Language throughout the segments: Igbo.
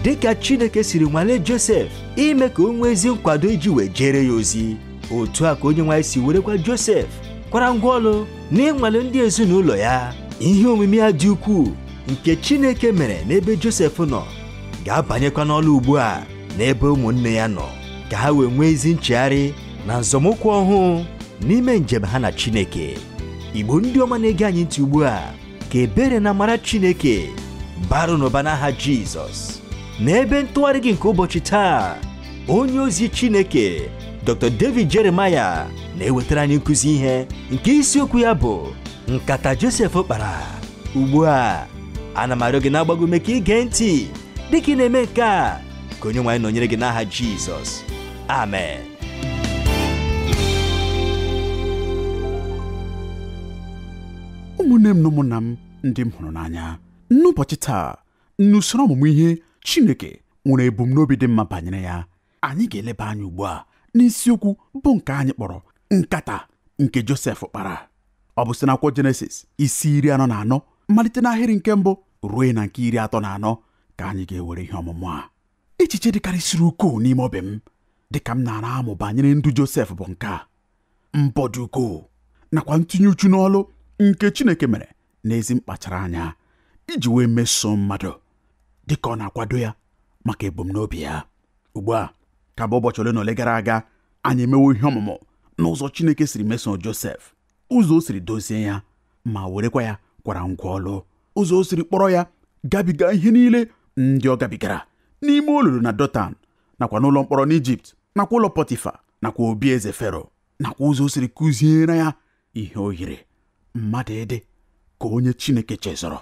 dịka Chineke siri nwalee Josef ime ka o nwee ezi nkwado iji wee jere ya ozi, otu a ka Onyenwe anyị si werekwa Josef kwara ngwa ọlụ n'ịnwale ndị ezinụlọ ya. Ihe omimi ya dị ukwuu nke Chineke mere n'ebe Josef nọ ga-abanyekwa n'ọlụ ugbu a n'ebe ụmụnne ya nọ, ka ha wee nwee ezi nchegharị na nzọmụkwụ ọhụụ n'ime njem ha na Chineke. Igbo ndị ọma na-ege anyị ntị ugbu a, ka ebere na amara Chineke baru n'ụba n'aha Jizọs. N'ebe ntụgharị gị nke ụbọchị taa, onye ozi Chineke Dr. David Jeremiah na-ewetara anyị nkụzi ihe nke isiokwu ya bụ nkata Josef kpara. Ugbu a ana m arịọ gị na-agbago ume ka ige ntị dịka ị na-eme nke a, ka Onyenwe anyị nọnyere gị n'aha Jizọs. Amen. Ụmụnne m na ụmụnna m ndị m hụrụ n'anya, n'ụbọchị taa n'usoro ọmụmụ ihe Chineke nwere ebumnobi dị mma banyere ya, anyị ga-eleba anya ugbu a n'isiokwu bụ nke anyị kpọrọ nkata nke Josef kpara. Ọ bụ site n'akwụkwọ Jenesis isi 44 malite n'ahịrị nke mbụ ruo na nke 34 ka anyị ga-ewere ihe ọmụmụ a. Echiche dịkarịsịrị ukwuu n'ime obi m dịka m na-ara amụ banyere ndụ Josef bụ nke a: mbọ dị ukwuu nakwa ntinye uchu n'ọlụ nke Chineke mere n'ezi mkpachara anya iji wee mesoo mmadụ dịka ọ na-akwado ya maka ebumnobi ya. Ugbu a ka bụ ụbọchị ole na ole gara aga, anyị emewo ihe ọmụmụ n'ụzọ Chineke siri mesoo Josef, ụzọ o siri dozie ya ma werekwa ya kwara ngwa ọlụ, ụzọ o siri kpọrọ ya gabiga ihe niile ndị ọ gabigara n'ime olulu na Dotan, nakwa n'ụlọ mkpọrọ n'Ijipt, nakwa ụlọ Pọtifa, nakwa obi eze Fero, nakwa ụzọ o siri kụziere ya ihe o yiri mmadụ ịdị ka onye Chineke chezọrọ,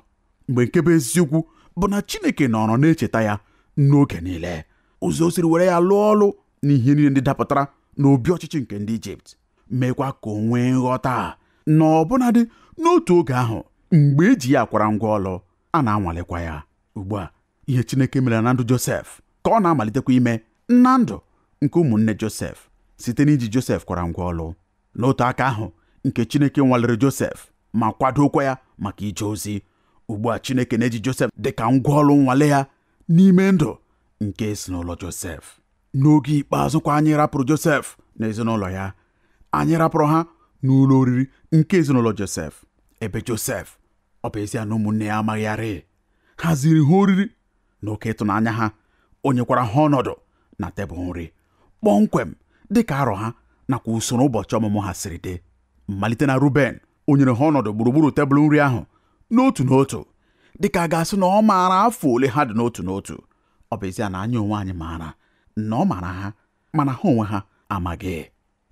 mgbe nke bụ eziokwu bụ na Chineke nọrọ na-echeta ya n'oge niile. Ụzọ o siri were ya lụọ ọlụ n'ihe niile ndị dapụtara n'obi ọchịchị nke ndị Ijipt, meekwa ka o nwee nghọta na ọbụnadị n'otu oge ahụ mgbe eji ya akwara ngwa ọlụ, a na-anwalekwa ya. Ugbu a ihe Chineke mere na ndụ Josef ka ọ na-amalitekwa ime na ndụ nke ụmụnne Josef site n'iji Josef kwara ngwa ọlụ. N'otu aka ahụ nke Chineke nwalere Josef ma kwadokwa ya maka ije ozi, ugbu a Chineke na-eji Josef dịka ngwa ọlụ nwale ya n'ime ndụ nke ezinụlọ Josef. N'oge ikpeazụ kwa anyị rapụrụ Josef na ezinụlọ ya, anyị rapụrụ ha n'ụlọ oriri nke ezinụlọ Josef, ebe Josef, ọ bụ ezie na ụmụnne ya amaghịarị, haziri ha oriri n'oke ịtụnanya ha, o nyekwara ha ọnọdụ na tebụl nri kpọmkwem dịka arọ ha nakwa usoro ụbọchị ọmụmụ ha siri dị. Malite na Ruben, o nyere ha ọnọdụ gburugburu tebụl nri ahụ n'otu n'otu, dịka a ga-asị na ọ maara afọ ole ha dị n'otu n'otu. Ọ bụ ezie na anyị onwe anyị maara na ọ maara ha, mana ha onwe ha amaghị.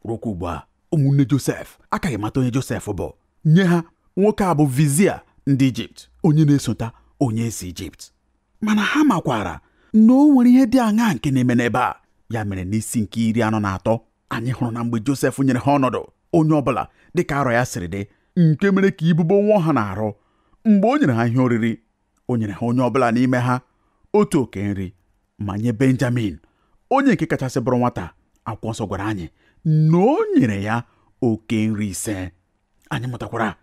Rukwa ugbu a, ụmụnne Josef akaghị mata onye Josef bụ. Nye ha, nwoke a bụ Vizia ndị Ijipt, onye na-esota onye eze Ijipt, mana ha makwara na o nwere ihe dị aṅaa nke na-eme n'ebe a. Ya mere n'isi nke 43 anyị hụrụ na mgbe Josef nyere ha ọnọdụ onye ọbụla dịka arọ ya siri dị, nke mere ka ibubo nwụọ ha n'arụ. Mgbe o nyere ha ihe oriri, o nyere ha onye ọbụla n'ime ha otu oke nri, ma nye Benjamin, onye nke kachasị bụrụ nwata, akwụkwọ nsọ gwara anyị na o nyere ya oke nri 5. Anyị mụtakwara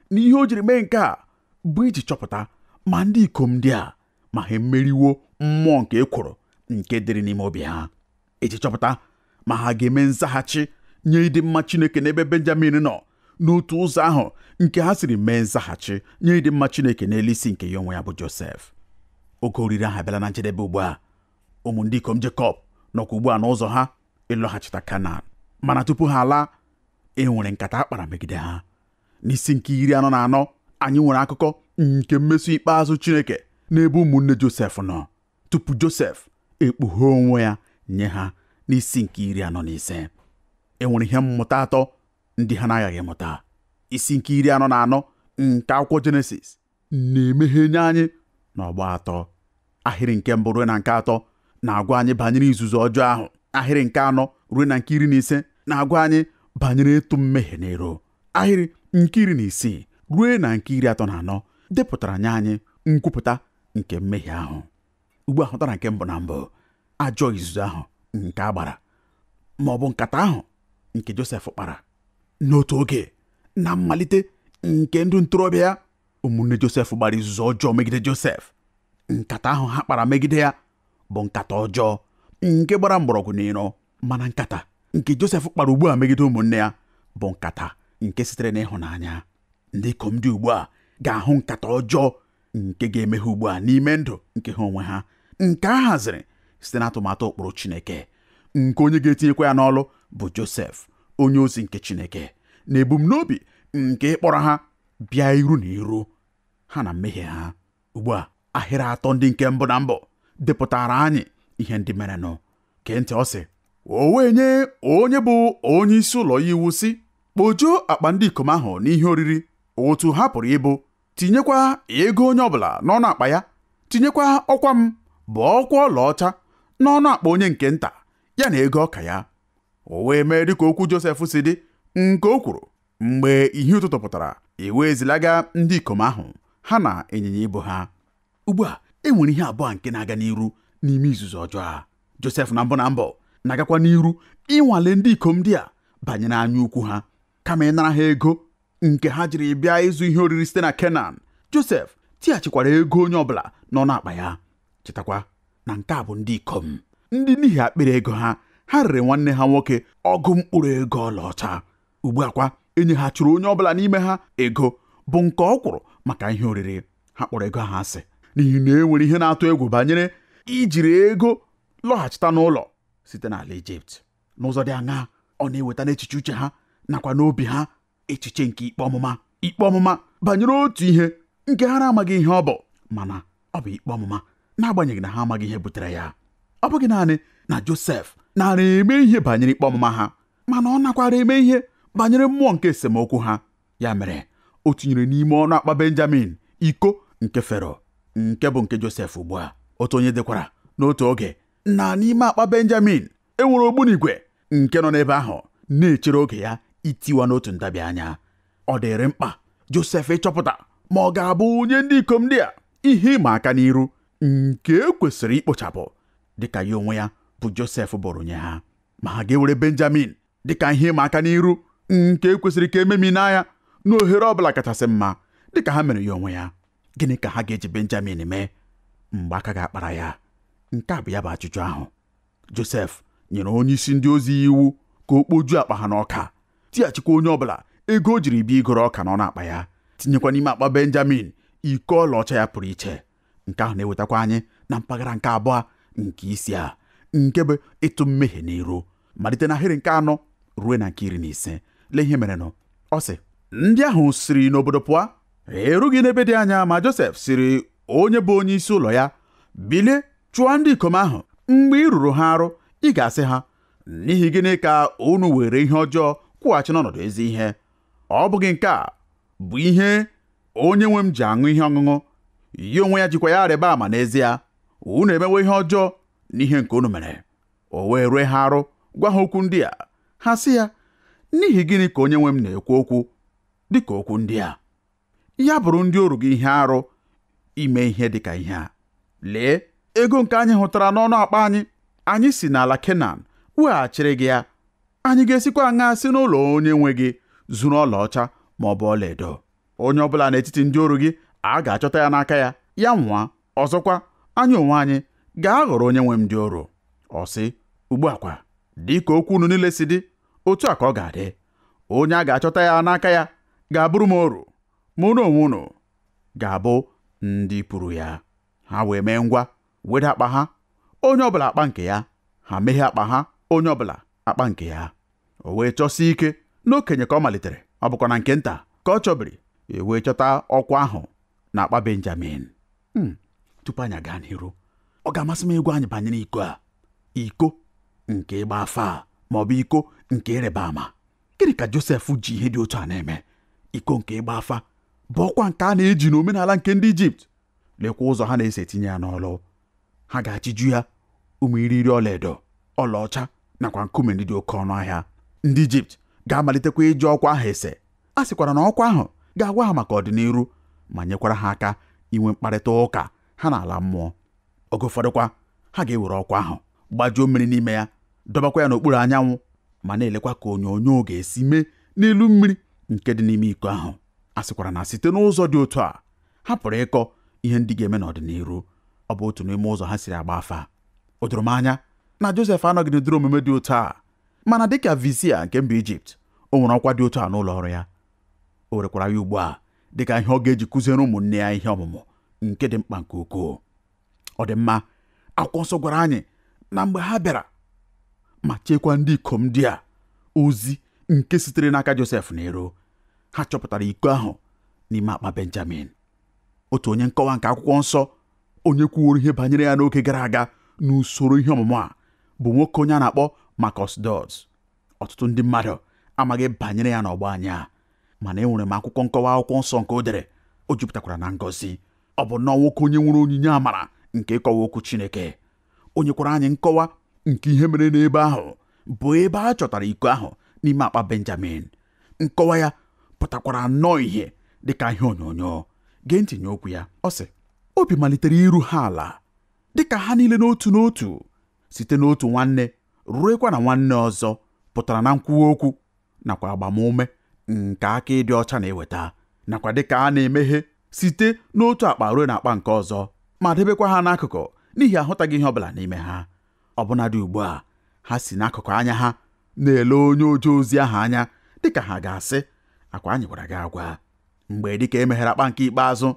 na ihe o jiri mee nke a bụ iji chọpụta ma ndị ikom ndị a ma ha emeriwo mmụọ nke ekworo nke dịrị n'ime obi ha, iji chọpụta ma ha ga-eme nzaghachi nye ịdị mma Chineke n'ebe Benjamin nọ, n'otu ụzọ ahụ nke ha siri mee nzaghachi nye ịdị mma Chineke n'elu isi nke ya onwe ya bụ Josef. Oge oriri ahụ abịala na njedebe. Ugbu a ụmụ ndị ikom Jekọb nọkwa ugbu a n'ụzọ ha ịlọghachita Kanan, mana tupu ha alaa, e nwere nkata akpara megide ha. N'isi nke 44 anyị nwere akụkọ nke mmeso ikpeazụ Chineke n'ebe ụmụnne Josef nọ, tupu Josef ekpughe onwe ya nye ha n'isi nke 45. E nwere ihe mmụta 3 ndị ha na-agaghị mụta. Isi nke 44 nke akwụkwọ Jenesis na-emeghe nye anyị n'ọgbọ 3. Ahịrị nke 1 ruo na nke 3 na-agwa anyị banyere izuzu ọjọọ ahụ. Ahịrị nke 4 ruo na nke 15 na-agwa anyị banyere ịtụ mmehie n'iro. Ahịrị nke 16 ruo na nke 34 depụtara nye anyị nkwupụta nke mmehie ahụ. Ugbu a hụtara nke mbụ na mbụ, ajọ izuzu ahụ nke a gbara, ma ọ bụ nkata ahụ nke Josef kpara. N'otu oge na mmalite nke ndụ ntorobịa ya, ụmụnne Josef gbara izuzu ọjọọ megide Josef. Nkata ahụ ha kpara megide ya bụ nkata ọjọọ nke gbara mgbọrọgwụ n'iro, mana nkata nke Josef kpara ugbu a megide ụmụnne ya bụ nkata nke sitere n'ịhụnanya. Ndị ikom dị ugbu a ga-ahụ nkata ọjọọ nke ga-eme ha ugbu a n'ime ndụ nke ha onwe ha, nke a haziri site n'atụmatụ ụkpụrụ Chineke. Nke onye ga-etinyekwa ya n'ọlụ bụ Josef, onye ozi nke Chineke, na ebumnobi nke ịkpọrọ ha bịa iru na iru ha na mmehie ha. Ugbu a ahịrị atọ ndị nke mbụ na mbụ depụtara anyị ihe ndị merenụ. Gee ntị, ọ sị, o wee nye onye bụ onye isi ụlọ ya iwu sị, kpojuo akpa ndị ikom ahụ n'ihe oriri otu ha pụrụ ịbụ, tinyekwa ego onye ọbụla n'ọnụ akpa ya, tinyekwa ọkwa m bụ ọkwa ọlaọcha n'ọnụ akpa onye nke nta, ya na ego ọka ya. O wee mee dịka okwu Josef si dị, nke o kwuru. Mgbe ihe ụtụtụ pụtara, wee zilaga ndị ikom ahụ ha na ịnyịnya ibu ha. Ugbu a enwere ihe abụọ nke na-aga n'iru n'ime izuzu ọjọọ a. Josef na mbụ na-agakwa n'iru ịnwale ndị ikom ndị a banyere anya ukwu ha, kama ịnara ha ego nke ha jiri bịa ịzụ ihe oriri site na Kenan. Josef tighachikwara ego onye ọbụla n'ọnụ akpa ya. Chetakwa na nke a bụ ndị ikom ndị n'ihi akpịrị ego ha rere nwanne ha nwoke ọgụ mkpụrụ ego ọlaọcha. Ugbu a kwa enyeghachiri onye ọbụla n'ime ha ego bụ nke ọ kwụrụ maka ihe oriri. Ha kpọrọ ego ahụ asị n'ihi na enwere ihe na-atụ egwu banyere ijiri ego lọghachita n'ụlọ site n'ala Ijipt. N'ụzọ dị aṅaa ọ na-eweta n'echiche uche ha nakwa n'obi ha echiche nke ikpe ọmụma banyere otu ihe nke ha na-amaghị ihe ọ bụ, mana ọ bụ ikpe ọmụma n'agbanyeghị na ha amaghị ihe butere ya. Ọ bụghị naanị na Josef nara eme ihe banyere ikpe ọmụma ha, mana ọ nakwara eme ihe banyere mmụọ nke esemokwu ha. Ya mere o tinyere n'ime ọnụ akpa Benjamin iko nke Fero, nke bụ nke Josef ugbu a. Otu onye dekwara n'otu oge na n'ime akpa Benjamin enwere ogbunigwe nke nọ n'ebe ahụ na-echere oge ya itiwa n'otu ntabi anya. Ọ dịrị mkpa Josef ịchọpụta ma ọ ga-abụ onye ndị ikom ndị a ihe ịma aka n'iru nke ekwesịrị ikpochapụ dịka ya onwe ya bụ Josef bụrụ nye ha, ma ha ga-ewere Benjamin dịka ihe ịma aka n'iru nke ekwesịrị ka ememina ya n'ohere ọbụla kachasị mma dịka ha mere ya onwe ya. Gịnị ka ha ga-eji Benjamin mee mgbe aka ga-akpara ya? Nke a bụ ya bụ ajụjụ ahụ. Josef nyere onye isi ndị ozi iwu ka o kpojuo akpa ha n'ọka, tighachikwa onye ọbụla ego o jiri bịa igoro ọka n'ọnụ akpa ya, tinyekwa n'ime akpa Benjamin iko ọlaọcha ya pụrụ iche. Nke ahụ na-ewetakwa anyị na mpaghara nke abụọ nke isi a, nke bụ ịtụ mmehie n'iru, malite n'ahịrị nke 4 ruo na nke 15. Lee ihe merenụ. Ọ sị, ndị ahụ siri n'obodo pụọ, erughị n'ebe dị anya, ma Josef siri onye bụ onye isi ụlọ ya, bilie chụọ ndị ikom ahụ. Mgbe ị rụrụ ha arụ, ị ga-asị ha, n'ihi gịnị ka unu were ihe ọjọọ kwụghachi n'ọnọdụ ezi ihe? Ọ bụghị nke a bụ ihe onye nwe m ji aṅụ ihe ọṅụṅụ, ya onwe ya jikwa ya rịba ama n'ezie. Unu emewe ihe ọjọọ n'ihe nke unu mere. O wee rue ha arụ gwa ha okwu ndị a. Ha sị ya, n'ihi gịnị ka onye nwe m na-ekwu okwu dịka okwu ndị a? Ya bụrụ ndị oru gị ihe arụ ime ihe dịka ihe a. Lee ego nke anyị hụtara n'ọnụ akpa anyị si n'ala Kenan weghachiri gị ya. Anyị ga-esikwa aṅaa si n'ụlọ onye nwe gị zuru ọlaọcha ma ọ bụ ọlaedo? Onye ọbụla n'etiti ndị oru gị a ga-achọta ya n'aka ya, ya nwụọ. Ọzọkwa anyị onwe anyị ga-aghọrọ onye nwe m ndị oru. Ọ sị, ugbu a kwa dịka okwu unu niile si dị, otu a ka ọ ga-adị. Onye a ga-achọta ya n'aka ya ga-abụrụ m oru, ma unu onwe unu ga-abụ ndị pụrụ ya. Ha wee mee ngwa weda akpa ha, onye ọbụla akpa nke ya. Ha meghee akpa ha, onye ọbụla akpa nke ya. O wee chọsie ike n'okenye ka ọ malitere, ọ bụkwa na nke nta ka ọ chọbiri, wee chọta ọkwa ahụ na akpa Benjamin. Tupu anyị gaa n'iru, ọ ga-amasị m ịgwa anyị banyere iko a, iko nke ịgba afa ma ọ bụ iko nke ịrịba ama. Gịnị ka Josef ji ihe dị otu a na-eme? Iko nke ịgba afa bụ ọkwa nke a na-eji n'omenala nke ndị Ijipt. Lekwa ụzọ ha na-esi etinye ya n'ọlụ. Ha ga-achịju ya ụmụ iri ọlaedo, ọlaọcha nakwa nkume ndị dị oke ọnụ ahịa. Ndị Ijipt ga-amalitekwa iji ọkwa ahụ ese. A sịkwara na ọkwa ahụ ga-agwa ha maka ọdịnihu ma nyekwara ha aka inwe mkparịta ụka ha na ala mmụọ. Oge ụfọdụkwa ha ga-ewere ọkwa ahụ gbajuo mmiri n'ime ya, dọbakwa ya n'okpuru anyanwụ, ma na-elekwa ka onyonyo ga-esi mee n'elu mmiri nke dị n'ime iko ahụ. A sịkwara na site n'ụzọ dị otu a ha pụrụ ịkọ ihe ndị ga-eme n'ọdịnihu. Ọ bụ otu n'ime ụzọ ha siri agba afa. o doro m anya na Josef anọghị n'ụdịrị omume dị otu a, mana dịka visia nke mba Ijipt o nwere ọkwa dị otu a n'ụlọ ọrụ ya. O werekwara ya ugbu a dịka ihe ọ ga-eji kụziere ụmụnne ya ihe ọmụmụ nke dị mkpa nke ukwuu. Ọ dị mma, akwụkwọ nsọ gwara anyị na mgbe ha bịara ma chekwa ndị ikom ndị a ozi nke sitere n'aka Josef n'iro, ha chọpụtara iko ahụ n'ime akpa Benjamin. Otu onye nkọwa nke akwụkwọ nsọ, onye kwuworo ihe banyere ya n'oge gara aga n'usoro ihe ọmụmụ a, bụ nwoke onye a na-akpọ Marcus Dodds. Ọtụtụ ndị mmadụ amaghị banyere ya n'ọgbọ anyị a, mana enwere m akwụkwọ nkọwa akwụkwọ nsọ nke o dere. O jupụtakwara na ngọzi. Ọ bụ nnọọ nwoke onye nwere onyinye amara nke ịkọwa okwu Chineke. O nyekwara anyị nkọwa nke ihe mere n'ebe ahụ bụ ebe a chọtara iko ahụ n'ime akpa Benjamin. Nkọwa ya pụtakwara nnọọ ihe dịka ihe onyonyo. Gee ntị nye okwu ya. Ọ sị, obi malitere iru ha ala dịka ha niile n'otu n'otu, site n'otu nwanne ruekwa na nwanne ọzọ, pụtara na nkwuwa okwu nakwa agbamume nke aka ịdị ọcha na-eweta, nakwa dịka a na-emeghe site n'otu akpa ruo n'akpa nke ọzọ, ma debekwa ha n'akụkụ n'ihi ahụtaghị ihe ọbụla n'ime ha. Ọbụnadị ugbu a, ha si n'akụkụ anya ha na-ele onye oje ozi ahụ anya dịka ha ga-asị, akwa anyị gwara gị agwa. Mgbe dịka emeghere akpa nke ikpeazụ,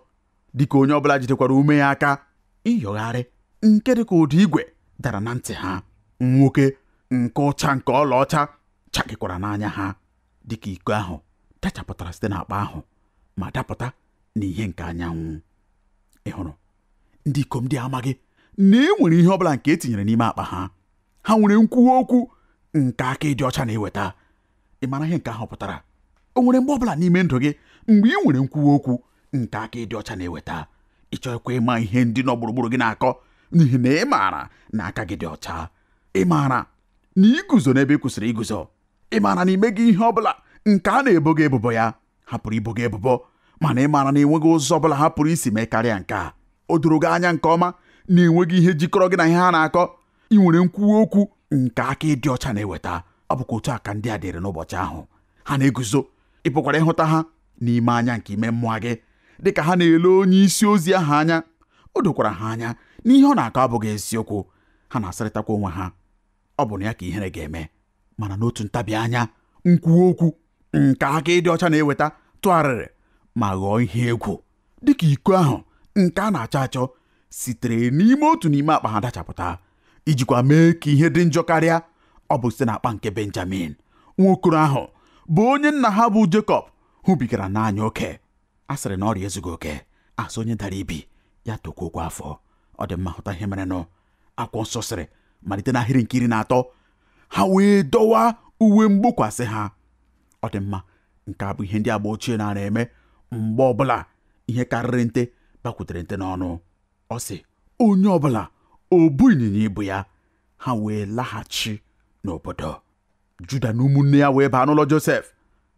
dịka onye ọbụla jidekwara ume ya aka, ịyọgharị nke dịka ụdị igwe dara na ntị ha. Nwoke nke ụcha nke ọlaọcha chakịkwara n'anya ha, dịka iko ahụ dachapụtara site n'akpa ahụ ma dapụta n'ihe nke anyanwụ. Ị hụrụ, ndị ikom ndị amaghị na e nwere ihe ọbụla nke etinyere n'ime akpa ha. Ha nwere nkwuwa okwu nke aka ịdị ọcha na-eweta. Ị mara ihe nke ahụ pụtara? O nwere mgbe ọbụla n'ime ndụ gị mgbe ị nwere nkwuwa okwu nke aka ịdị ọcha na-eweta, ị chọghịkwa ịma ihe ndị nọ gburugburu gị na-akọ, n'ihi na ị maara na aka gị dị ọcha. Ị maara na iguzo n'ebe ị kwụsịrị iguzo. Ị maara na ime gị ihe ọbụla nke a na-ebo gị ebubo ya, ha pụrụ ibo gị ebubo, mana ị maara na enweghị ụzọ ọbụla ha pụrụ isi mee karịa nke a. O doro gị anya nke ọma na enweghị ihe jikọrọ gị na ihe ha na-akọ. Ị nwere nkwuwa okwu nke aka ịdị ọcha na-eweta. Ọ bụkwa otu aka ndị a dịrị n'ụbọchị ahụ. Ha na-eguzo, ị pụkwara ịhụta ha n'ime anya nke ime mmụọ gị dịka ha na-ele onye isi ozi ahụ anya. O dokwara ha anya na ihe ọ na-akọ abụghị eziokwu. Ha na-asịrịtakwa onwe ha, ọ bụ na ya ka ihere ga-eme. Mana n'otu ntabi anya, nkwuwa okwu nke aka ịdị ọcha na-eweta tụgharịrị ma ghọọ ihe egwu, dịka iko ahụ nke a na-achọ achọ sitere n'ime otu n'ime akpa ha dachapụta, ijikwa mee ka ihe dị njọ karịa. Ọ bụ site n'akpa nke Benjamin. Nwokoro ahụ bụ onye nna ha bụ Jekọb hụbigara n'anya oke. A sịrị na ọrịa ezughị oke, asị onye dara ibi ya tokwa okwu afọ. Ọ dị mma hụta ihe merenụ. Akwụkwọ nsọ sịrị, malite n'ahịrị nke 13, ha wee dọwa uwe mgbokwasị ha. Ọ dị mma, nke a bụ ihe ndị agba ochie na-eme mgbe ọbụla ihe karịrị nte bakwutere nte n'ọnụ. Ọ sị, onye ọbụla o bu ịnyịnya ibu ya. Ha wee laghachi n'obodo. Juda na ụmụnne ya wee baa n'ụlọ Josef,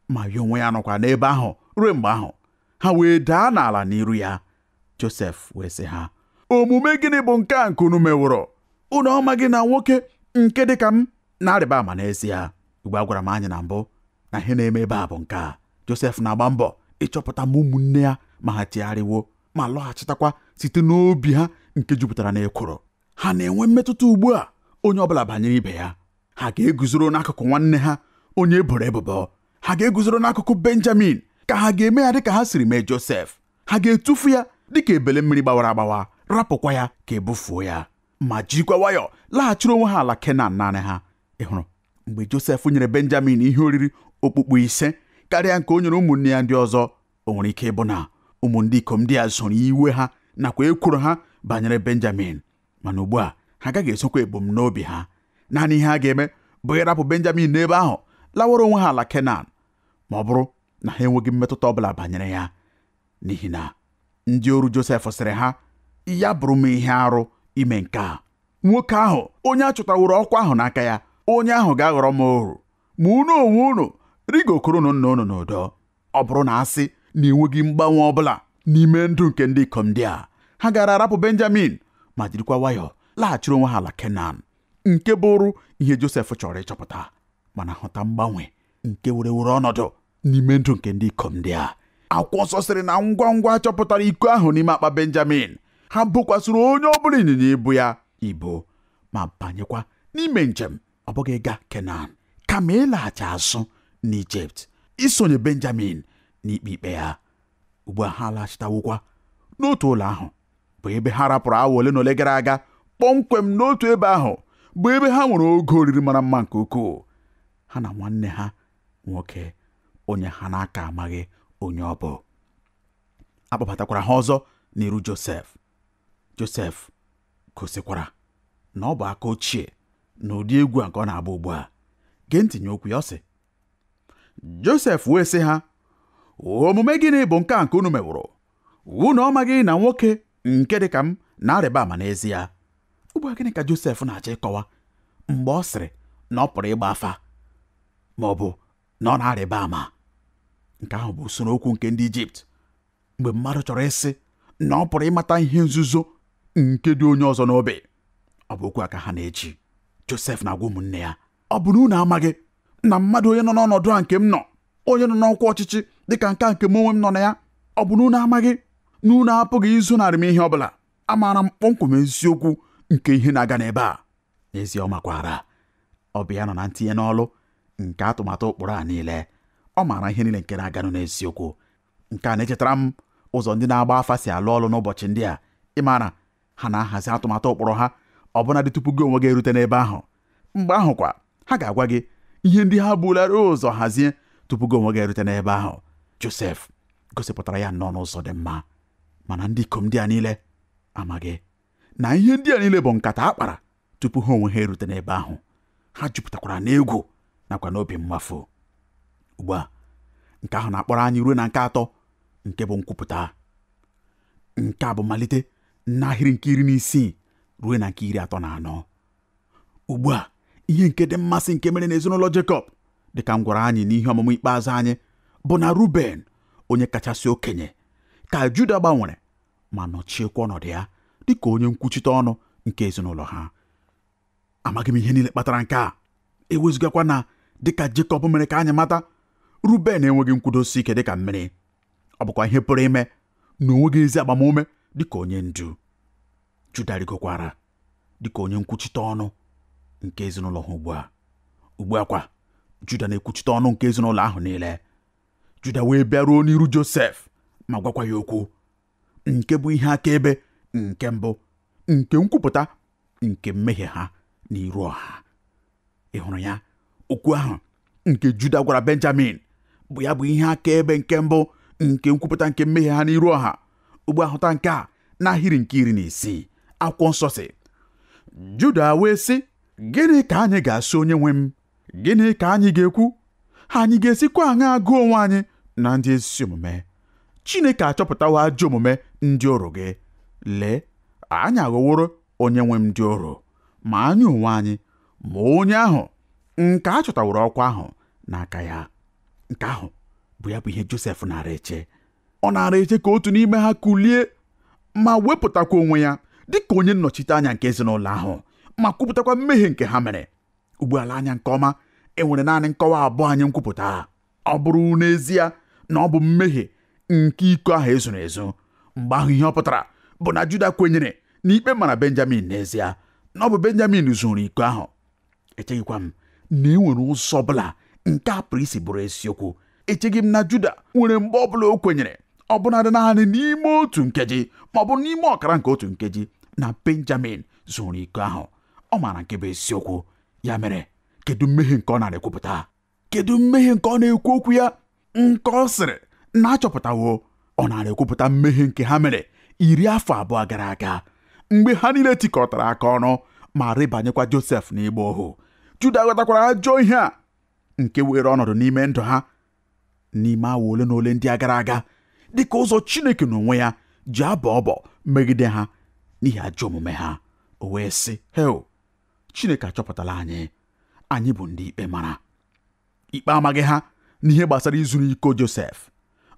ma ya onwe ya nọkwa n'ebe ahụ ruo mgbe ahụ. Ha wee daa n'ala n'iru ya. Josef wee sị ha, omume gịnị bụ nke a nke unu meworo? Unu amaghị na nwoke nke dịka m na-arịba ama n'ezie? Ugbu a gwara m anyị na mbụ na ihe na-eme ebe a bụ nke a. Josef na-agba mbọ ịchọpụta ma ụmụnne ya ma ha chegharịwo ma lọghachitakwa site n'obi ha nke jupụtara n'ekworo. Ha na-enwe mmetụta ugbu a onye ọbụla banyere ibe ya. Ha ga-eguzoro n'akụkụ nwanne ha onye eboro ebubo. Ha ga-eguzoro n'akụkụ Benjamin ka ha ga-eme ya dịka ha siri mee Josef. Ha ga-etufu ya dịka ebele mmiri gbawara agbawa, rapụkwa ya ka ebufuo ya, ma jirikwa nwayọọ laghachiri onwe ha ala Kenan naanị ha. Ị hụrụ, mgbe Josef nyere Benjamin ihe oriri okpukpu 5 karịa nke o nyere ụmụnne ya ndị ọzọ, o nwere ike ịbụ na ụmụ ndị ikom ndị a soro iwe ha nakwa ekworo ha banyere Benjamin. Mana ugbu a ha agaghị esokwa ebumnobi ha. Naanị ihe ha ga-eme bụ ịrapụ Benjamin n'ebe ahụ lawara onwe ha ala Kenan, ma ọ bụrụ na ha enweghị mmetụta ọbụla banyere ya. N'ihi na ndị oru Josef sịrị ha, ya bụrụ m ihe arụ ime nke a. Nwoke ahụ onye a chụtaworo ọkwa ahụ n'aka ya, onye ahụ ga-aghọrọ m oru, ma unu onwe unu rigokoronụ nna unu n'udo. Ọ bụrụ na asị na enweghị mgbanwe ọbụla n'ime ndụ nke ndị ikom ndị a, ha gara arapụ Benjamin ma jirikwa nwayọọ laghachiri onwe ha ala Kenan, nke bụrụ ihe Josef chọrọ ịchọpụta. Mana hụta mgbanwe nke were ọnọdụ n'ime ndụ nke ndị ikom ndị a. Akwụkwọ nsọ sịrị na ngwa ngwa chọpụtara iko ahụ n'ime akpa Benjamin, ha bokwasịrị onye ọbụla ịnyịnya ibu ya ibo, ma banyekwa n'ime njem ọ bụghị ịga Kenan kama ịlaghachi azụ n'Ijipt isonye Benjamin n'ikpe ikpe ya. Ugbu a ha laghachitawokwa n'otu ụlọ ahụ bụ ebe ha rapụrụ awa ole na ole gara aga, kpọmkwem n'otu ebe ahụ bụ ebe ha nwere oge oriri mara mma nke ukwuu. Ha na nwanne ha nwoke onye ha n'aka amaghị onye ọ bụ. Akpọbatakwara ha ọzọ n'iru Josef. Josef gosikwara na ọ bụ aka ochie na ụdị egwu a nke ọ na-agba ugbu a. Gee ntị nye okwu ya, ọ sị, Josef wee sị ha, omume gịnị bụ nke a nke unu mewụrụ? Unu amaghị na nwoke nke dị ka m na-arịba ama n'ezie? Ugbu a gịnị ka Josef na-achọ ịkọwa mgbe ọ sịrị na ọ pụrụ ịgba afa ma ọ bụ na ọ na-arịba ama? Nke ahụ bụ usoro okwu nke ndị Ijipt mgbe mmadụ chọrọ ịsị na ọ pụrụ ịmata ihe nzuzo nke dị onye ọzọ n'obi. Ọ bụ okwu a ka ha na-eji. Josef na-agwa ụmụnne ya, ọ bụ na unu amaghị na mmadụ onye nọ n'ọnọdụ a nke m nọ, onye nọ n'ọkwa ọchịchị dịka nke m onwe m nọ na ya, ọ bụ na unu amaghị na unu apụghị izonarị m ihe ọ bụla? Amaara m kpọmkwem eziokwu nke ihe na-aga n'ebe a. N'ezie ọ makwara, ọ bụ ya nọ na ntinye n'ọlụ nke atụmatụ ụkpụrụ a niile. Ọ maara ihe niile nke na-aganụ n'eziokwu. Nke a na-echetara m ụzọ ndị na-agba afa si alụ ọlụ n'ụbọchị ndị a. Ịmara ha na-ahazi atụmatụ ụkpụrụ ha ọbụna dị tupu gị onwe gị erute n'ebe ahụ. Mgbe ahụ kwa ha ga-agwa gị ihe ndị ha bulara ụzọ hazie tupu gị onwe gị erute n'ebe ahụ. Josef gosipụtara ya nnọọ n'ụzọ dị mma, mana ndị ikom ndị a niile amaghị na ihe ndị a niile bụ nkata a kpara tupu ha onwe ha erute n'ebe ahụ. Ha jupụtakwara n'egwu nakwa n'obi mmafu. Ugbu a nke ahụ na-akpọrọ anyị ruo na nke atọ, nke bụ nkwupụta. Nke a bụ malite n'ahịrị nke 16 ruo na nke 34. Ugbu a ihe nke dị mmasị nke mere n'ezinụlọ Jekọb, dịka m gwara anyị n'ihe ọmụmụ ikpeazụ anyị, bụ na Ruben onye kachasị okenye ka Juda gbanwere ma nọchiekwa ọnọdụ ya dịka onye nkwuchite ọnụ nke ezinụlọ ha. Amaghị m ihe niile kpatara nke a, ewezugakwa na dịka Jekọb mere ka anyị mata, Ruben enweghị nkwudosi ike dịka mmiri. Ọ bụkwa ihe pụrụ ime na onweghị ezi agbamume dịka onye ndu. Juda rigokwara dịka onye nkwuchite ọnụ nke ezinụlọ ha. Ugbu a kwa Juda na-ekwuchite ọnụ nke ezinụlọ ahụ niile. Juda wee bịaruo n'iru Josef ma gwakwa ya okwu nke bụ ihe akaebe nke mbụ nke nkwupụta nke mmehie ha n'iru ọha. Ị hụrụ ya? Okwu ahụ nke Juda gwara Benjamin bụ ya bụ ihe akaebe nke mbụ nke nkwupụta nke mmehie ha n'iru ọha. Ugbu a hụta nke a n'ahịrị nke 16. Akwụkwọ nsọ sị, Juda wee sị, gịnị ka anyị ga-asị onye nwe m? Gịnị ka anyị ga-ekwu? Anyị ga-esikwa aṅa agụ onwe anyị na ndị ezi omume? Chineke achọpụtawa ajọ omume ndị oru gị. Lee, anyị aghọworo onye nwe m ndị oru, ma anyị onwe anyị ma onye ahụ nke a chọtaworo ọkwa ahụ n'aka ya. Nke ahụ bụ ya bụ ihe Josef nara eche. Ọ nara eche ka otu n'ime ha kulie ma wepụtakwa onwe ya dịka onye nnọchite anya nke ezinụlọ ahụ ma kwupụtakwa mmehie nke ha mere. Ugbu a anya nke ọma, enwere naanị nkọwa abụọ anyị nkwupụta. Ọ bụrụ n'ezie na ọ bụ mmehie nke iko ahụ ezoro ezo, mgbe ahụ ihe ọ pụtara bụ na Juda kwenyere na ikpe mara Benjamin n'ezie, na ọ bụ Benjamin zuru iko ahụ. Echeghịkwa m na enwere ụzọ ọbụla nke a pụrụ isi bụrụ eziokwu. Echeghị m na Juda nwere mgbe ọbụla o kwenyere, ọbụnadị naanị n'ime otu nkeji ma ọ bụ n'ime ọkara nke otu nkeji, na Benjamin zuru iko ahụ. Ọ maara nke bụ eziokwu. Ya mere, kedu mmehie nke ọ na-ekwupụta? Kedu mmehie nke ọ na-ekwu okwu ya nke ọ sịrị na achọpụtawo? Ọ na-ekwupụta mmehie nke ha mere 20 gara aga, mgbe ha niile tikọtara aka ọnụ ma rịbanyekwa Josef n'ịgba ohu. Juda ghọtakwara ajọ ihe a nke were ọnọdụ n'ime ndụ ha n'ime awa ole na ole ndị a gara aga, dịka ụzọ Chineke n'onwe ya ji abọ ọbọ megide ha n'ihi ajọ omume ha. O wee sị, heo, Chineke achọpụtala anyị bụ ndị ikpe mara. Ikpe amaghị ha n'ihe gbasara izuru iko Josef,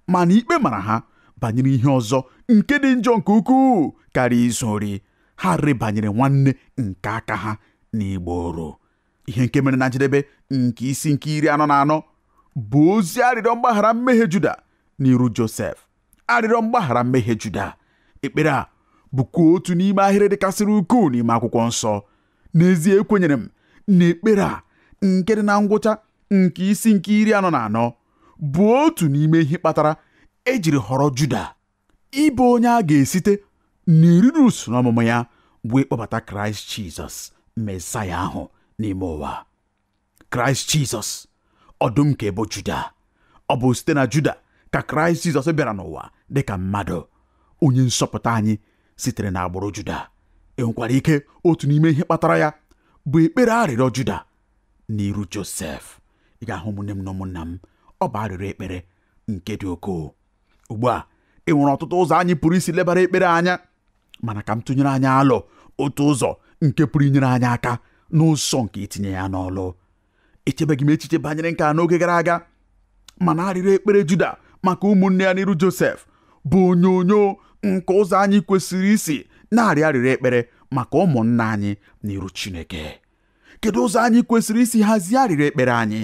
mana ikpe mara ha banyere ihe ọzọ nke dị njọ nke ukwuu karịa izu ori. Ha rịbanyere nwanne nke aka ha n'ịgba oru. Ihe nke mere na njedebe nke isi nke 44 bụ ozi arịrịọ mgbaghara mmehie Juda n'iru Josef. Arịrịọ mgbaghara mmehie Juda. Ekpere a bụkwa otu n'ime ahịrị dịkasịrị ukwuu n'ime akwụkwọ nsọ. n'ezie ekwenyere m na ekpere a nke dị na ngwụcha nke isi nke 44 bụ otu n'ime ihe kpatara ejiri họrọ Juda ịbụ onye a ga-esite n'eriri usoro ọmụmụ ya bụ ịkpọbata Kraịst Jizọs Mesaya ahụ n'ime ụwa. Kraịst Jizọs ọdụm nke ebo Juda, ọ bụ site na Juda ka Kraịst Jizọs bịara n'ụwa dịka mmadụ, onye nsọpụta anyị sitere n'agbụrụ Juda. Enwekwara ike otu n'ime ihe kpatara ya bụ ekpere arịrịọ Juda n'iru Josef. Ị ga-ahụ ụmụnne m na ụmụnna m, ọ bụ arịrịọ ekpere nke dị ukwuu. Ugbu a e nwere ọtụtụ ụzọ anyị pụrụ isi lebara ekpere anya, mana ka m tụnyere anyị alụ otu ụzọ nke pụrụ inyere anyị aka n'ụzọ nke itinye ya n'ọlụ. Echebeghị m echiche banyere nke a n'oge gara aga, mana arịrịọ ekpere Juda maka ụmụnne ya n'iru Josef bụ onyonyo nke ụzọ anyị kwesịrị isi na-arịọ arịrịọ ekpere maka ụmụnna anyị n'iru Chineke. Kedu ụzọ anyị kwesịrị isi hazie arịrịọ ekpere anyị?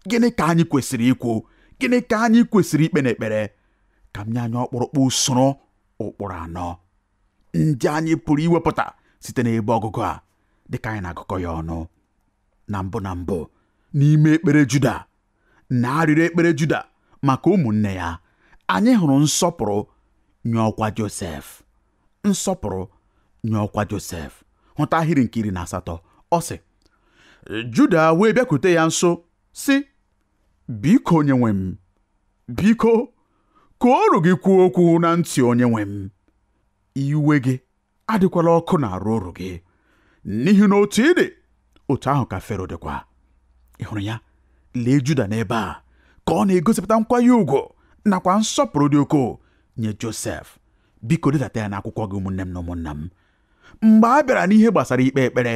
Gịnị ka anyị kwesịrị ikwu? Gịnị ka anyị kwesịrị ikpe n'ekpere? Ka m nye anyị ọkpụrụkpụ usoro ụkpụrụ 4 ndị anyị pụrụ iwepụta site n'ebe ọgụgụ a dịka anyị na-agụkọ ya ọnụ. Na mbụ n'ime ekpere Juda na arịrịọ ekpere Juda maka ụmụnne ya, anyị hụrụ nsọpụrụ nye ọkwa Josef. Nsọpụrụ nye ọkwa Josef. Hụta ahịrị nke 18. Ọ sị, Juda wee bịakwute ya nso sị, biko onyenwe m, biko ka ọrụ gị kwuo okwu na ntị onyenwe m. Iwe gị adịkwala ọkụ na-arụ ọrụ gị, n'ihi na otu ị dị otu ahụ ka Fero dịkwa. Ị hụrụ ya? Lee Juda n'ebe a ka ọ na-egosipụta nkwanye ugwu nakwa nsọpụrụ dị ukwuu nye Josef. Biko dedata ya n'akwụkwọ gị ụmụnne m na ụmụnna m. Mgbe a bịara n'ihe gbasara ikpe ekpere,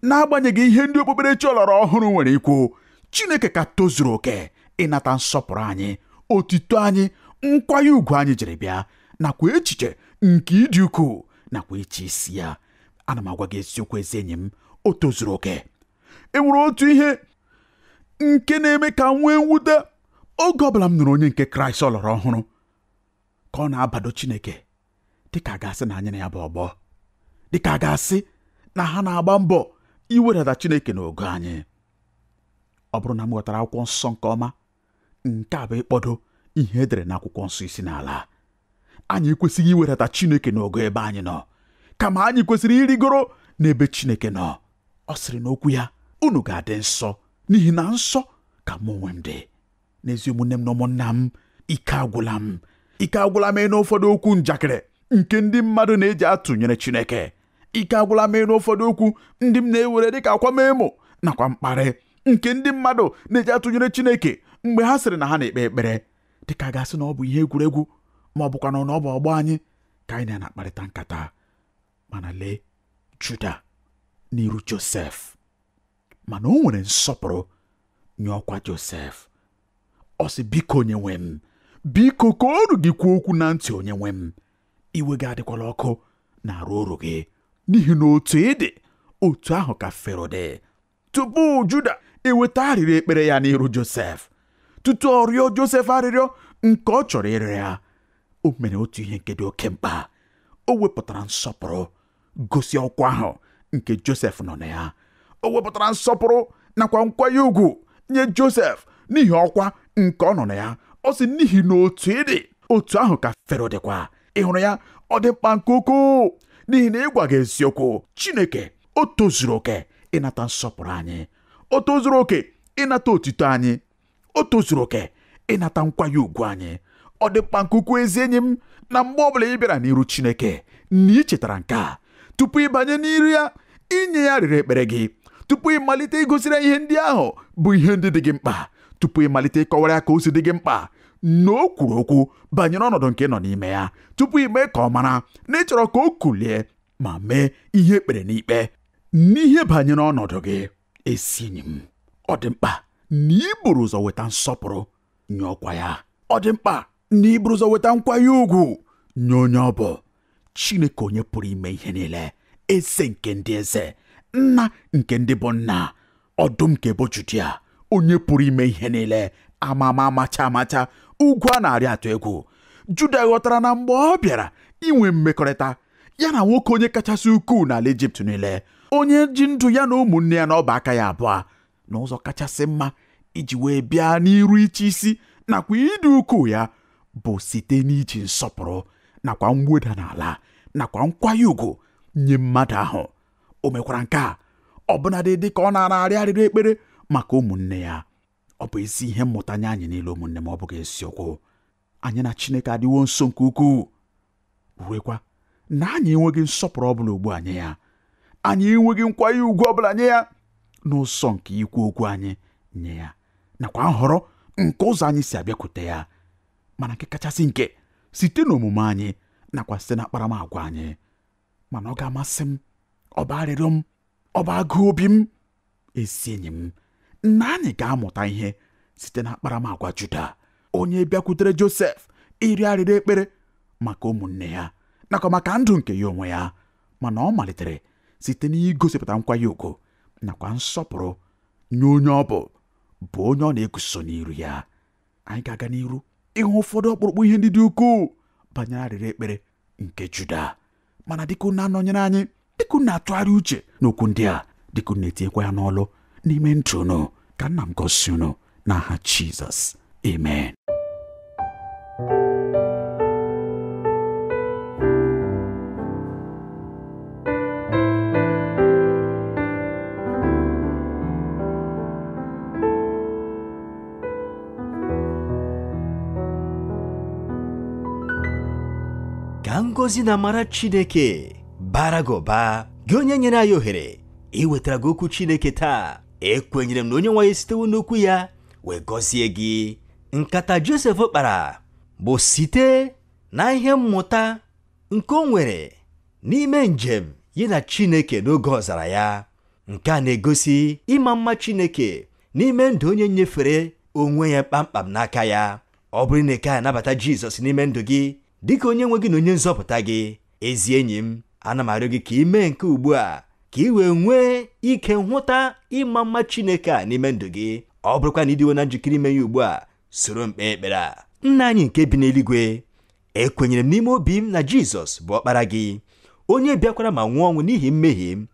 n'agbanyeghị ihe ndị okpukperechi ọlọrọ ọhụrụ nwere ikwu, Chineke ka tozuru oke ịnata nsọpụrụ anyị, otito anyị, nkwanye ugwu anyị jiri bịa, nakwa echiche nke ịdị ukwuu nakwa iche isi ya. Ana m agwa gị eziokwu ezi enyi m, o tozuru oke. E nwere otu ihe nke na-eme ka m nwee mwute oge ọbụla m nụrụ onye nke Kraịst ọlọrọ ọhụrụ ka ọ na-abado Chineke, dịka a ga-asị na anyị na ya bụ ọgbọ, dịka a ga-asị na ha na-agba mbọ iwedata Chineke n'ogo anyị. Ọ bụrụ na m ghọtara akwụkwọ nsọ nke ọma, nke a bụ ịkpọdo ihe edere n'akwụkwọ nsọ isi n'ala. Anyị ekwesịghị iwedata Chineke n'ogo ebe anyị nọ, kama anyị kwesịrị irigoro n'ebe Chineke nọ. Ọ sịrị n'okwu ya, unu ga-adị nsọ n'ihi na nsọ ka mụ onwe m dị. N'ezi ụmụnne m na ụmụnna m, ike agwụla m ịnụ ụfọdụ okwu njakịrị nke ndị mmadụ na-eji atụnyere Chineke. Ike agwụla m ịnụ ụfọdụ okwu ndị m na-ewere dịka akwamemo nakwa mkparị nke ndị mmadụ na-eji atụnyere Chineke mgbe ha sịrị na ha na-ekpe ekpere, dịka a ga-asị na ọ bụ ihe egwuregwu, ma ọ bụkwa na ọ bụ ọgbọ anyị ka anyị na-akparịta nkata. Mana lee Juda n'iru Josef, mana o nwere nsọpụrụ nye ọkwa Josef. Ọ sị, biko onyenwe m, biko ka ọrụ gị kwuo okwu na ntị onyenwe m. Iwe gị adịkwala ọkụ na-arụ ọrụ gị, n'ihi na otu ị dị otu ahụ ka Fero dị. Tupu Juda eweta arịrịọ ekpere ya n'iru Josef, tutu ọ rịọ Josef arịrịọ nke ọ chọrọ ịrịọ ya, o mere otu ihe nke dị oke mkpa. O wepụtara nsọpụrụ gosi ọkwa ahụ nke Josef nọ na ya. O wepụtara nsọpụrụ nakwa nkwanye ugwu nye Josef n'ihi ọkwa nke ọ nọ na ya. Ọ sị, n'ihi na otu ị dị otu ahụ ka Fero dịkwa. Ị hụrụ ya? Ọ dị mkpa nke ukwuu, n'ihi na ịgwa gị eziokwu, Chineke o tozuru oke ịnata nsọpụrụ anyị, o tozuru oke ịnata otito anyị, o tozuru oke ịnata nkwanye ugwu anyị. Ọ dị mkpa nke ukwuu ezi enyi m, na mgbe ọbụla ị bịara n'iru Chineke na ị chetara nke a, tupu ị banye n'iru ya inye ya arịrịọ ekpere gị, tupu ị malite igosiri ihe ndị ahụ bụ ihe ndị dị gị mkpa, tupu ị malite ịkọwara ya ka o si dị gị mkpa na o kwuru okwu banyere ọnọdụ nke nọ n'ime ya, tupu ị mee ka ọ mara na ị chọrọ ka o kulie ma mee ihe ekpere n'ikpe n'ihe banyere ọnọdụ gị. Ezi enyi m, ọ dị mkpa na ị buru ụzọ weta nsọpụrụ nye ọkwa ya. Ọ dị mkpa na ị buru ụzọ weta nkwanye ugwu nye onye ọ bụ, Chineke onye pụrụ ime ihe niile, eze nke ndị eze, nna nke ndị bụ nna, ọdụm nke bụ Judia, onye pụrụ ime ihe niile, amacha ugwu a na-arị atụ egwu. Juda ghọtara na mgbe ọ bịara inwe mmekọrịta ya na nwoke onye kachasị ukwuu n'ala Ijipt niile, onye ji ndụ ya na ụmụnne ya na ọba aka ya abụọ n'ụzọ kachasị mma iji wee bịa n'iru iche isi nakwa ịdị ukwuu ya bụ site n'iji nsọpụrụ nakwa mweda n'ala nakwa nkwanye ugwu nye mmadụ ahụ. O mekwara nke a ọbụnadị dị ka ọ na-arịọ arịrịọ ekpere maka ụmụnne ya. Ọ bụ ezi ihe mmụta nye anyị niile ụmụnne m, ọ bụghị eziokwu. Anyị na Chineke adịwo nso nke ukwuu, ruekwa na anyị enweghị nsọpụrụ ọbụla ugbu a nye ya. Anyị enweghị nkwanye ugwu ọbụla nye ya n'ụsọ nke ikwu okwu anyị nye ya nakwa nhọrọ nke ụzọ anyị si abịakwute ya, mana nke kachasị nke site n'omume anyị nakwa site na akparamagwa anyị. Mana ọ ga-amasị m, ọ bụ arịrịọ m, ọ bụ agụ obi m, ezi enyi m, na anyị ga-amụta ihe site na akparamagwa Juda, onye bịakwutere Josef ịrịọ arịrịọ ekpere maka ụmụnne ya nakwa maka ndụ nke ya onwe ya. Mana ọ malitere site n'igosipụta nkwanye ugwu nakwa nsọpụrụ nye onye ọ bụ onye ọ na-eguzo n'iru ya. Anyị ga-aga n'iru ịhụ ụfọdụ ọkpụrụkpụ ihe ndị dị ukwuu banyere arịrịọ ekpere nke Juda. Mana dịka unu anọnyere anyị, dịka unu na-atụgharị uche n'okwu ndị a, dịka unu na-etinyekwa ya n'ọlụ n'ime ndụ unu, ka nna m gọzie unu n'aha Jizọs, amen. Ka ngọzi na amara Chineke bara gị ụba, gị onye nyere anyị ohere iwetara gị okwu Chineke taa. Ekwenyere m na onye nwe anyị sitewo n'okwu ya wee gọzie gị. Nkata Josef kpara bụ site na ihe mmụta nke o nwere n'ime njem ya na Chineke n'oge ọzara ya. Nke a na-egosi ịma mma Chineke n'ime ndụ onye nyefere onwe ya kpamkpam n'aka ya. Ọ bụrụ na ị anabata Jizọs n'ime ndụ gị dịka onye nwe gị na onye nzọpụta gị, ezi enyi m, ana m arịọ gị ka ị mee nke ugbu a, ka ị wee nwee ike nhụta ịma mma Chineke a n'ime ndụ gị. Ọ bụrụkwa na ịdịwo na njikere ime ya ugbu a, soro m kpee ekpere a. Nna anyị nke bi n'eluigwe, ekwenyere m n'ime obi m na Jizọs bụ ọkpara gị, onye bịakwara ma nwụọ ọnwụ n'ihi mmehie m.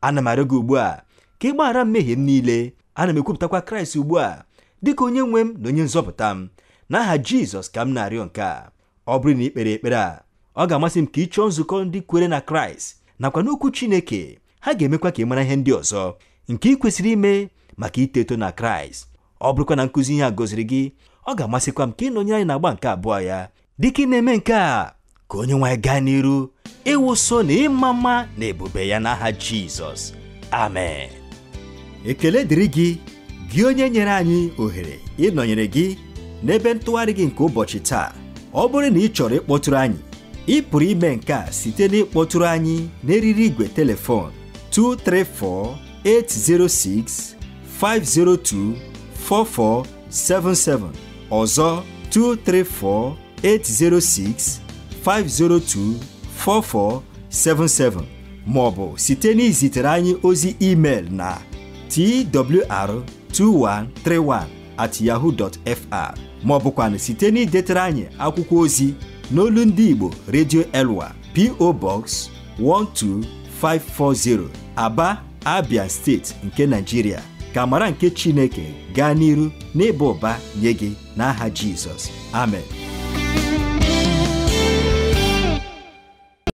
Ana m arịọ gị ugbu a ka ị gbaghara mmehie m niile. Ana m ekwupụtakwa Kraịst ugbu a dịka onye nwe m na onye nzọpụta m. N'aha Jizọs ka m na-arịọ nke a. Ọ bụrụ na ikpere ekpere a, ọ ga-amasị m ka ị chọọ nzukọ ndị kwere na Kraịst nakwa n'okwu Chineke. Ha ga-emekwa ka ị mara ihe ndị ọzọ nke ị kwesịrị ime maka ito eto na Kraịst. Ọ bụrụkwa na nkụzi ihe a gọziri gị, ọ ga-amasịkwa m ka ị nọnyere anyị na-agba nke abụọ ya. Dịka ị na-eme nke a, ka onye nwe anyị gaa n'iru ịwụso na ịma mma na ebube ya n'aha Jizọs, amen. Ekele dịrị gị, gị onye nyere anyị ohere ịnọnyere gị n'ebe ntụgharị gị nke ụbọchị taa. Ọ bụrụ na ị chọrọ ịkpọtụrụ anyị, ị pụrụ ime nke a site n'ịkpọtụrụ anyị n'eriri igwe telefon 234-806-502-4477, ọzọ 234-806-502-4477, maọbụ site n'izitere anyị ozi email na twr2131@yahoo.fr, maọbụkwa site n'idetara anyị akwụkwọ ozi n'olu ndị Igbo Radio Elwa, P.O. Box 12540, Aba, Abia Steeti nke Nigeria. Ka amara nke Chineke gaa n'iru n'ịba ụba nye gị n'aha Jizọs, amen.